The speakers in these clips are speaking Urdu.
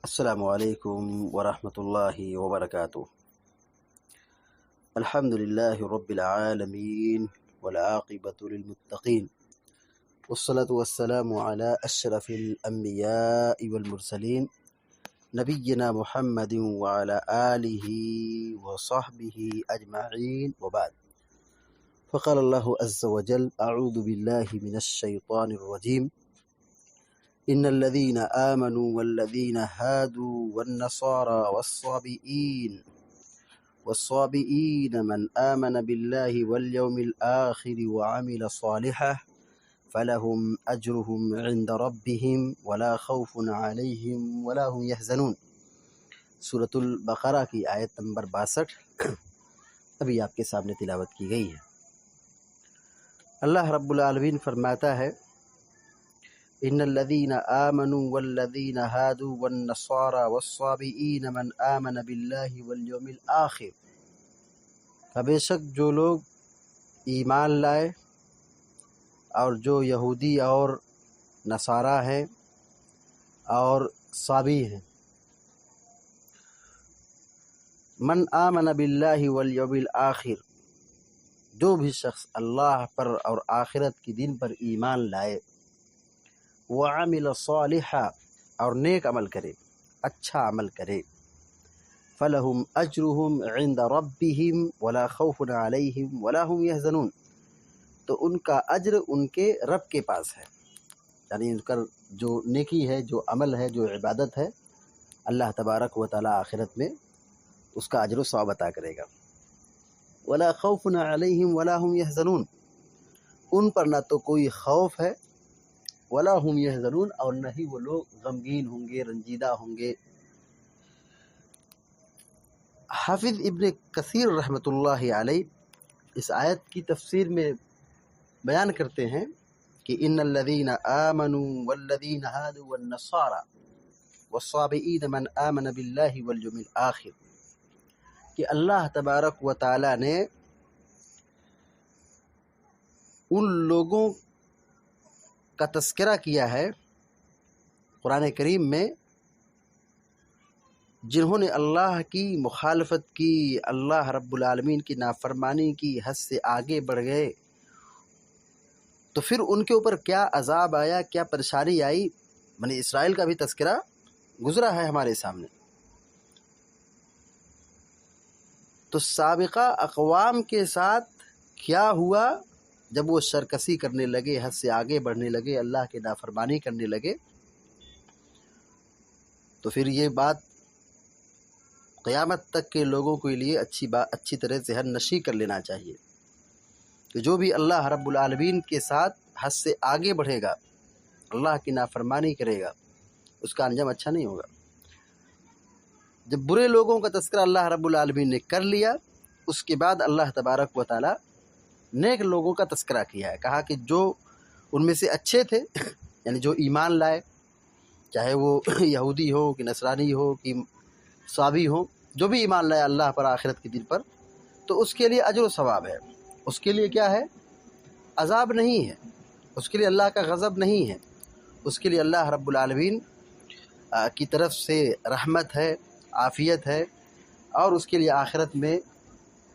السلام عليكم ورحمة الله وبركاته. الحمد لله رب العالمين والعاقبة للمتقين، والصلاة والسلام على أشرف الأنبياء والمرسلين نبينا محمد وعلى آله وصحبه أجمعين، وبعد. فقال الله عز وجل: أعوذ بالله من الشيطان الرجيم. إن الذين آمنوا والذين هادوا والنصارى والصابئين من آمن بالله واليوم الآخر وعمل صالحا فلهم أجرهم عند ربهم ولا خوف عليهم ولا هم يحزنون. سورة البقرہ کی آیت نمبر 62 ابھی آپ کے سامنے تلاوت کی گئی ہے۔ اللہ رب العالمین فرماتا ہے: ان الذين آمنوا والذين هادوا والنصارى والصابئين من آمن بالله واليوم الآخر، بے شک جو لوگ ایمان لائے اور جو یہودی اور نصارہ ہیں اور صابی ہیں، من آمن باللہ والیوم الآخر، جو بھی شخص اللہ پر اور آخرت کے دن پر ایمان لائے، وعمل صالحا، اور نیک عمل کرے، اچھا عمل کرے، فلہم اجرہم عند ربہم ولا خوف علیہم ولا هم یحزنون، تو ان کا اجر ان کے رب کے پاس ہے، یعنی ان کا جو نیکی ہے، جو عمل ہے، جو عبادت ہے، اللہ تبارک و تعالی آخرت میں اس کا اجر و ثواب عطا کرے گا۔ ولا خوف علیہم ولا هم یحزنون، ان پر نہ تو کوئی خوف ہے، ولا هم یحزنون، اور نہ ہی وہ لوگ غمگین ہوں گے، رنجیدہ ہوں گے۔ حافظ ابن کثیر رحمۃ اللہ علیہ اس آیت کی تفسیر میں بیان کرتے ہیں کہ ان الذین آمنوا والذین ہادوا والنصارى والصابئین من آمن باللہ والیوم الآخر، کہ اللہ تبارک و تعالی نے ان لوگوں کا تذکرہ کیا ہے قرآن کریم میں جنہوں نے اللہ کی مخالفت کی، اللہ رب العالمین کی نافرمانی کی، حد سے آگے بڑھ گئے، تو پھر ان کے اوپر کیا عذاب آیا، کیا پریشانی آئی۔ بنی اسرائیل کا بھی تذکرہ گزرا ہے ہمارے سامنے۔ تو سابقہ اقوام کے ساتھ کیا ہوا جب وہ سرکشی کرنے لگے، حد سے آگے بڑھنے لگے، اللہ کی نافرمانی کرنے لگے، تو پھر یہ بات قیامت تک کے لوگوں کے لیے اچھی طرح ذہن نشی کر لینا چاہیے کہ جو بھی اللہ رب العالمین کے ساتھ حد سے آگے بڑھے گا، اللہ کی نافرمانی کرے گا، اس کا انجام اچھا نہیں ہوگا۔ جب برے لوگوں کا تذکرہ اللہ رب العالمین نے کر لیا، اس کے بعد اللہ تبارک و تعالی نیک لوگوں کا تذکرہ کیا ہے، کہا کہ جو ان میں سے اچھے تھے، یعنی جو ایمان لائے، چاہے وہ یہودی ہو کہ نصرانی ہو کہ صابی ہو، جو بھی ایمان لائے اللہ پر، آخرت کے دن پر، تو اس کے لیے اجر و ثواب ہے۔ اس کے لیے کیا ہے؟ عذاب نہیں ہے، اس کے لیے اللہ کا غضب نہیں ہے، اس کے لیے اللہ رب العالمین کی طرف سے رحمت ہے، عافیت ہے، اور اس کے لیے آخرت میں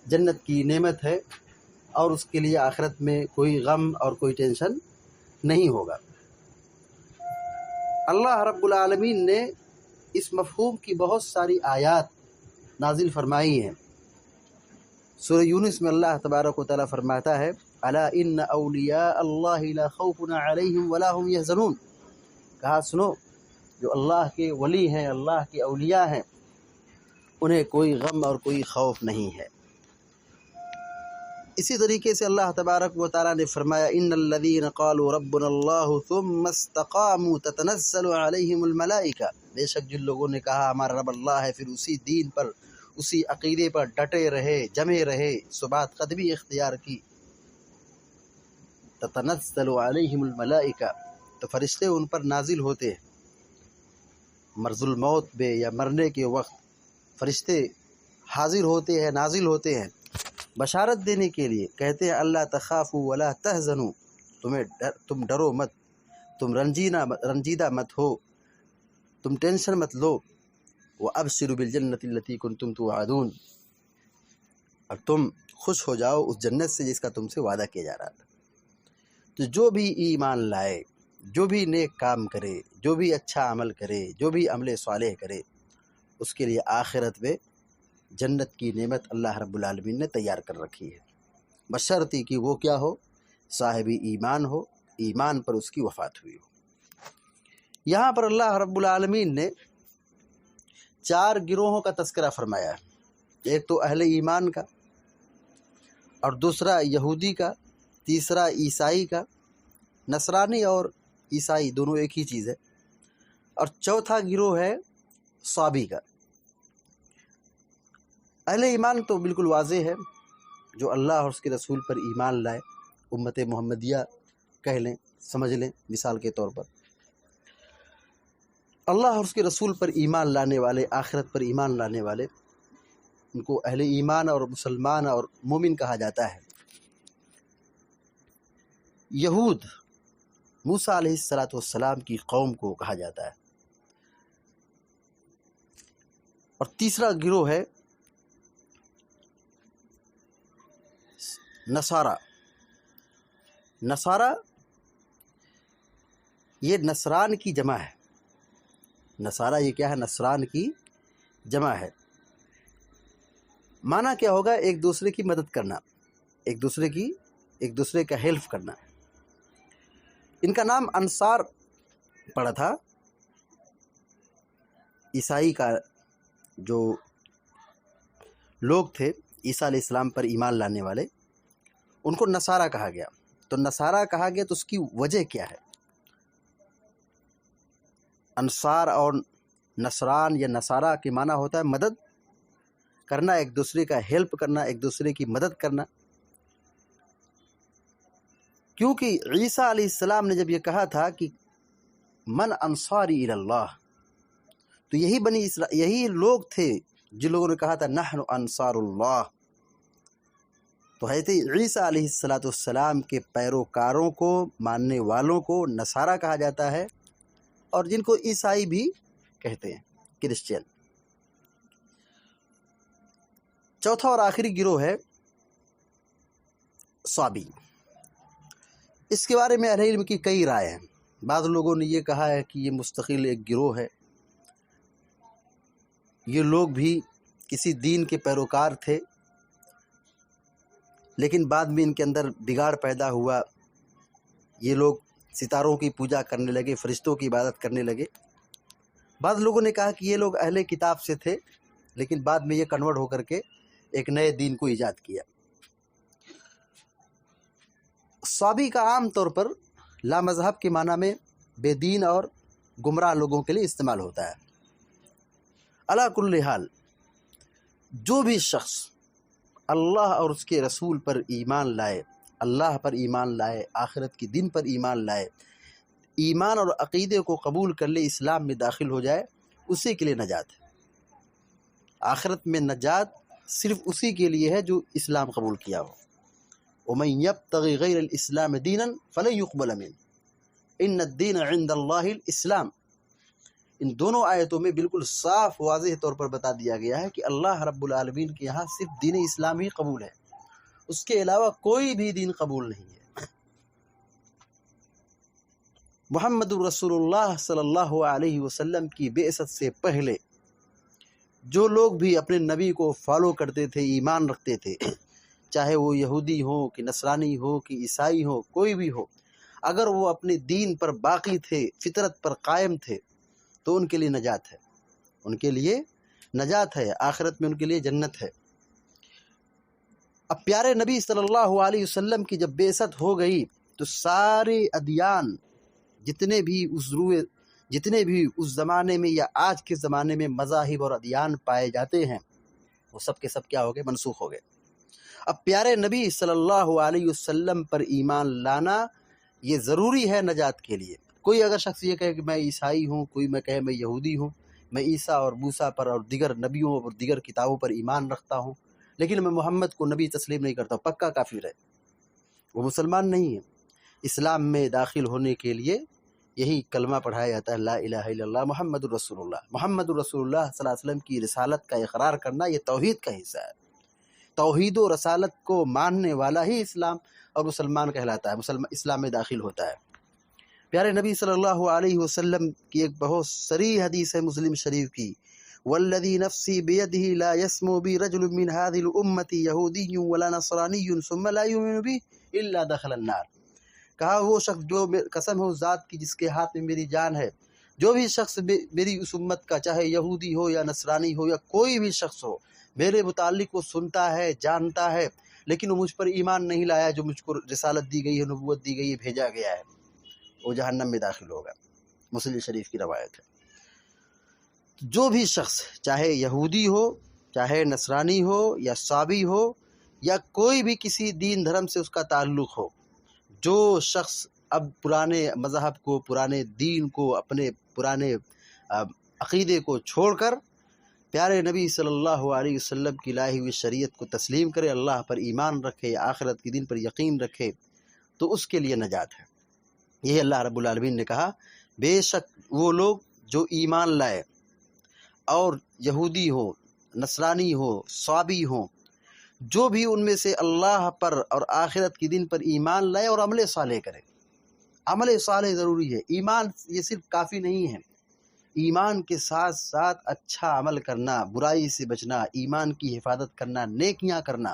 جنت کی نعمت ہے، اور اس کے لیے آخرت میں کوئی غم اور کوئی ٹینشن نہیں ہوگا۔ اللہ رب العالمین نے اس مفہوم کی بہت ساری آیات نازل فرمائی ہیں۔ سورہ یونس میں اللہ تبارک و تعالیٰ فرماتا ہے: الا ان اولیاء اللہ لا خوف علیہم ولا هم یحزنون، کہا سنو، جو اللہ کے ولی ہیں، اللہ کے اولیاء ہیں، انہیں کوئی غم اور کوئی خوف نہیں ہے۔ اسی طریقے سے اللہ تبارک و تعالیٰ نے فرمایا: ان الذین قالوا ربنا اللہ ثم استقاموا تتنزل علیہم الملائکہ، بے شک جن لوگوں نے کہا ہمارا رب اللہ ہے، پھر اسی دین پر، اسی عقیدے پر ڈٹے رہے، جمے رہے، ثبات قدمی اختیار کی، تتنزل علیہم الملائکہ، تو فرشتے ان پر نازل ہوتے ہیں۔ مرض الموت میں یا مرنے کے وقت فرشتے حاضر ہوتے ہیں، نازل ہوتے ہیں، بشارت دینے کے لیے، کہتے ہیں: اللہ تخافوا ولا تحزنوا، تم ڈرو مت، تم رنجیدہ مت ہو، تم ٹینشن مت لو، وَأَبْشِرُوا بِالْجَنَّةِ الَّتِي كُنْتُمْ تُوعَدُونَ، اور تم خوش ہو جاؤ اس جنت سے جس کا تم سے وعدہ کیا جا رہا تھا۔ تو جو بھی ایمان لائے، جو بھی نیک کام کرے، جو بھی اچھا عمل کرے، جو بھی عمل صالح کرے، اس کے لیے آخرت میں جنت کی نعمت اللہ رب العالمین نے تیار کر رکھی ہے، بشرطی کہ وہ کیا ہو، صاحب ایمان ہو، ایمان پر اس کی وفات ہوئی ہو۔ یہاں پر اللہ رب العالمین نے 4 گروہوں کا تذکرہ فرمایا ہے، ایک تو اہل ایمان کا، اور دوسرا یہودی کا، تیسرا عیسائی کا، نصرانی اور عیسائی دونوں ایک ہی چیز ہے، اور چوتھا گروہ ہے صابی کا۔ اہل ایمان تو بالکل واضح ہے، جو اللہ اور اس کے رسول پر ایمان لائے، امت محمدیہ کہہ لیں، سمجھ لیں مثال کے طور پر، اللہ اور اس کے رسول پر ایمان لانے والے، آخرت پر ایمان لانے والے، ان کو اہل ایمان اور مسلمان اور مومن کہا جاتا ہے۔ یہود موسیٰ علیہ السلام کی قوم کو کہا جاتا ہے، اور تیسرا گروہ ہے نصارہ۔ نصارہ یہ نصران کی جمع ہے، نصارہ یہ کیا ہے؟ نصران کی جمع ہے۔ معنی کیا ہوگا؟ ایک دوسرے کی مدد کرنا، ایک دوسرے کا ہیلپ کرنا۔ ان کا نام انصار پڑا تھا۔ عیسائی کا جو لوگ تھے، عیسیٰ علیہ السلام پر ایمان لانے والے، ان کو نصارہ کہا گیا۔ تو نصارہ کہا گیا تو اس کی وجہ کیا ہے؟ انصار اور نصران یا نصارہ کے معنی ہوتا ہے مدد کرنا، ایک دوسرے کا ہیلپ کرنا، ایک دوسرے کی مدد کرنا۔ کیونکہ عیسیٰ علیہ السلام نے جب یہ کہا تھا کہ من انصاری الی اللہ، تو یہی لوگ تھے جن لوگوں نے کہا تھا نحن انصار اللہ۔ تو حضرت عیسیٰ علیہ السلام کے پیروکاروں کو، ماننے والوں کو نصارہ کہا جاتا ہے، اور جن کو عیسائی بھی کہتے ہیں، کرسچین۔ چوتھا اور آخری گروہ ہے صابی۔ اس کے بارے میں اہل علم کی کئی رائے ہیں۔ بعض لوگوں نے یہ کہا ہے کہ یہ مستقل ایک گروہ ہے، یہ لوگ بھی کسی دین کے پیروکار تھے، لیکن بعد میں ان کے اندر بگاڑ پیدا ہوا، یہ لوگ ستاروں کی پوجا کرنے لگے، فرشتوں کی عبادت کرنے لگے۔ بعض لوگوں نے کہا کہ یہ لوگ اہل کتاب سے تھے، لیکن بعد میں یہ کنورٹ ہو کر کے ایک نئے دین کو ایجاد کیا۔ صابی کا عام طور پر لا مذہب کے معنی میں بے دین اور گمراہ لوگوں کے لیے استعمال ہوتا ہے۔ علی کل حال، جو بھی شخص اللہ اور اس کے رسول پر ایمان لائے، اللہ پر ایمان لائے، آخرت کے دن پر ایمان لائے، ایمان اور عقیدے کو قبول کر لے، اسلام میں داخل ہو جائے، اسی کے لیے نجات ہے۔ آخرت میں نجات صرف اسی کے لیے ہے جو اسلام قبول کیا ہو۔ وَمَن يَبْتَغِ غَيْرَ الْإِسْلَامِ دِينًا فَلَن يُقْبَلَ مِنْهُ إِنَّ الدِّينَ عِنْدَ اللَّهِ الْإِسْلَامِ۔ ان دونوں آیتوں میں بالکل صاف واضح طور پر بتا دیا گیا ہے کہ اللہ رب العالمین کے یہاں صرف دین اسلام ہی قبول ہے، اس کے علاوہ کوئی بھی دین قبول نہیں ہے۔ محمد رسول اللہ صلی اللہ علیہ وسلم کی بعثت سے پہلے جو لوگ بھی اپنے نبی کو فالو کرتے تھے، ایمان رکھتے تھے، چاہے وہ یہودی ہو کہ نصرانی ہو کہ عیسائی ہو، کوئی بھی ہو، اگر وہ اپنے دین پر باقی تھے، فطرت پر قائم تھے، تو ان کے لیے نجات ہے، ان کے لیے نجات ہے، آخرت میں ان کے لیے جنت ہے۔ اب پیارے نبی صلی اللہ علیہ وسلم کی جب بعثت ہو گئی تو سارے ادیان جتنے بھی اس زمانے میں یا آج کے زمانے میں مذاہب اور ادیان پائے جاتے ہیں، وہ سب کے سب کیا ہو گئے؟ منسوخ ہو گئے۔ اب پیارے نبی صلی اللہ علیہ وسلم پر ایمان لانا یہ ضروری ہے نجات کے لیے۔ کوئی اگر شخص یہ کہے کہ میں عیسائی ہوں، کوئی میں کہے میں یہودی ہوں، میں عیسیٰ اور موسیٰ پر اور دیگر نبیوں اور دیگر کتابوں پر ایمان رکھتا ہوں، لیکن میں محمد کو نبی تسلیم نہیں کرتا ہوں، پکا کافر ہے، وہ مسلمان نہیں ہے۔ اسلام میں داخل ہونے کے لیے یہی کلمہ پڑھایا جاتا ہے، لا الہ الا اللہ محمد الرسول اللہ۔ محمد الرسول اللہ صلی اللہ علیہ وسلم کی رسالت کا اقرار کرنا یہ توحید کا حصہ ہے۔ توحید و رسالت کو ماننے والا ہی اسلام اور مسلمان کہلاتا ہے، اسلام میں داخل ہوتا ہے۔ پیارے نبی صلی اللہ علیہ وسلم کی ایک بہت صریح حدیث ہے مسلم شریف کی، والذی نفسی بیدہ لا یسمو بی رجل من هذه الامة یہودی ولا نصرانی ثم لا یؤمن بی الا دخل النار۔ کہا وہ شخص جو قسم ہے اس ذات کی جس کے ہاتھ میں میری جان ہے، جو بھی شخص میری اس امت کا چاہے یہودی ہو یا نصرانی ہو یا کوئی بھی شخص ہو، میرے متعلق وہ سنتا ہے جانتا ہے لیکن وہ مجھ پر ایمان نہیں لایا جو مجھ کو رسالت دی گئی ہے، نبوت دی گئی ہے، بھیجا گیا ہے، وہ جہنم میں داخل ہوگا۔ مسلم شریف کی روایت ہے۔ جو بھی شخص چاہے یہودی ہو، چاہے نصرانی ہو یا صابی ہو یا کوئی بھی کسی دین دھرم سے اس کا تعلق ہو، جو شخص اب پرانے مذہب کو، پرانے دین کو، اپنے پرانے عقیدے کو چھوڑ کر پیارے نبی صلی اللہ علیہ وسلم کی لائی ہوئی شریعت کو تسلیم کرے، اللہ پر ایمان رکھے، آخرت کے دن پر یقین رکھے، تو اس کے لیے نجات ہے۔ یہ اللہ رب العالمین نے کہا، بے شک وہ لوگ جو ایمان لائے اور یہودی ہو، نصرانی ہو، صابی ہوں، جو بھی ان میں سے اللہ پر اور آخرت کے دن پر ایمان لائے اور عمل صالح کرے۔ عمل صالح ضروری ہے، ایمان یہ صرف کافی نہیں ہے، ایمان کے ساتھ ساتھ اچھا عمل کرنا، برائی سے بچنا، ایمان کی حفاظت کرنا، نیکیاں کرنا۔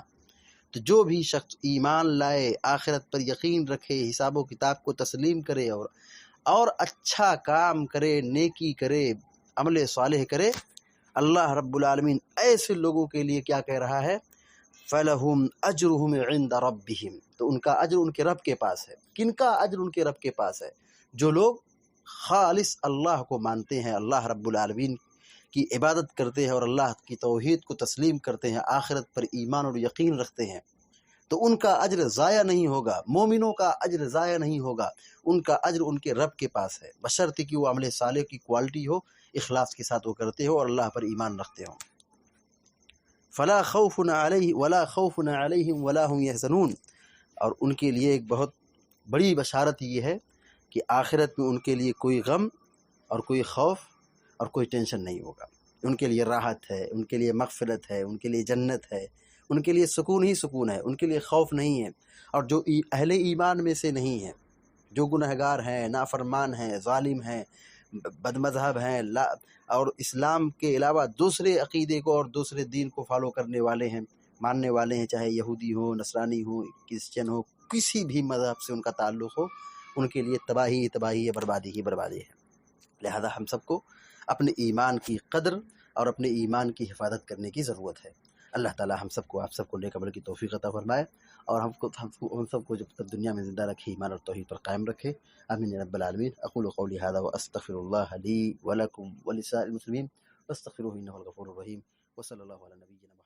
تو جو بھی شخص ایمان لائے، آخرت پر یقین رکھے، حساب و کتاب کو تسلیم کرے اور اچھا کام کرے، نیکی کرے، عمل صالح کرے، اللہ رب العالمین ایسے لوگوں کے لیے کیا کہہ رہا ہے؟ فَلَهُمْ أَجْرُهُمْ عِنْدَ رَبِّهِمْ، تو ان کا اجر ان کے رب کے پاس ہے۔ کن کا اجر ان کے رب کے پاس ہے؟ جو لوگ خالص اللہ کو مانتے ہیں، اللہ رب العالمین کی عبادت کرتے ہیں اور اللہ کی توحید کو تسلیم کرتے ہیں، آخرت پر ایمان اور یقین رکھتے ہیں، تو ان کا اجر ضائع نہیں ہوگا، مومنوں کا اجر ضائع نہیں ہوگا، ان کا اجر ان کے رب کے پاس ہے، بشرطے کہ وہ عمل صالح کی کوالٹی ہو، اخلاص کے ساتھ وہ کرتے ہو اور اللہ پر ایمان رکھتے ہوں۔ فلا خوف علیہ ولا خوف علیہم ولا هم یحزنون، اور ان کے لیے ایک بہت بڑی بشارت یہ ہے کہ آخرت میں ان کے لیے کوئی غم اور کوئی خوف اور کوئی ٹینشن نہیں ہوگا، ان کے لیے راحت ہے، ان کے لیے مغفرت ہے، ان کے لیے جنت ہے، ان کے لیے سکون ہی سکون ہے، ان کے لیے خوف نہیں ہے۔ اور جو اہل ایمان میں سے نہیں ہیں، جو گنہگار ہیں، نافرمان ہیں، ظالم ہیں، بد مذہب ہیں، اور اسلام کے علاوہ دوسرے عقیدے کو اور دوسرے دین کو فالو کرنے والے ہیں، ماننے والے ہیں، چاہے یہودی ہو، نصرانی ہو، کرسچن ہو، کسی بھی مذہب سے ان کا تعلق ہو، ان کے لیے تباہی ہی تباہی ہے، بربادی ہی بربادی ہے۔ لہذا ہم سب کو اپنے ایمان کی قدر اور اپنے ایمان کی حفاظت کرنے کی ضرورت ہے۔ اللہ تعالی ہم سب کو، آپ سب کو نیک عمل کی توفیق عطا فرمائے، اور ہم سب کو جب تک دنیا میں زندہ رکھے ایمان اور توحید پر قائم رکھے۔ آمین یا رب العالمین۔ اقول قولی ھذا واستغفر اللہ لی ولکم ولسائر المسلمین واستغفروہ انہ الغفور الرحیم، وصلی اللہ علی نبینا محمد۔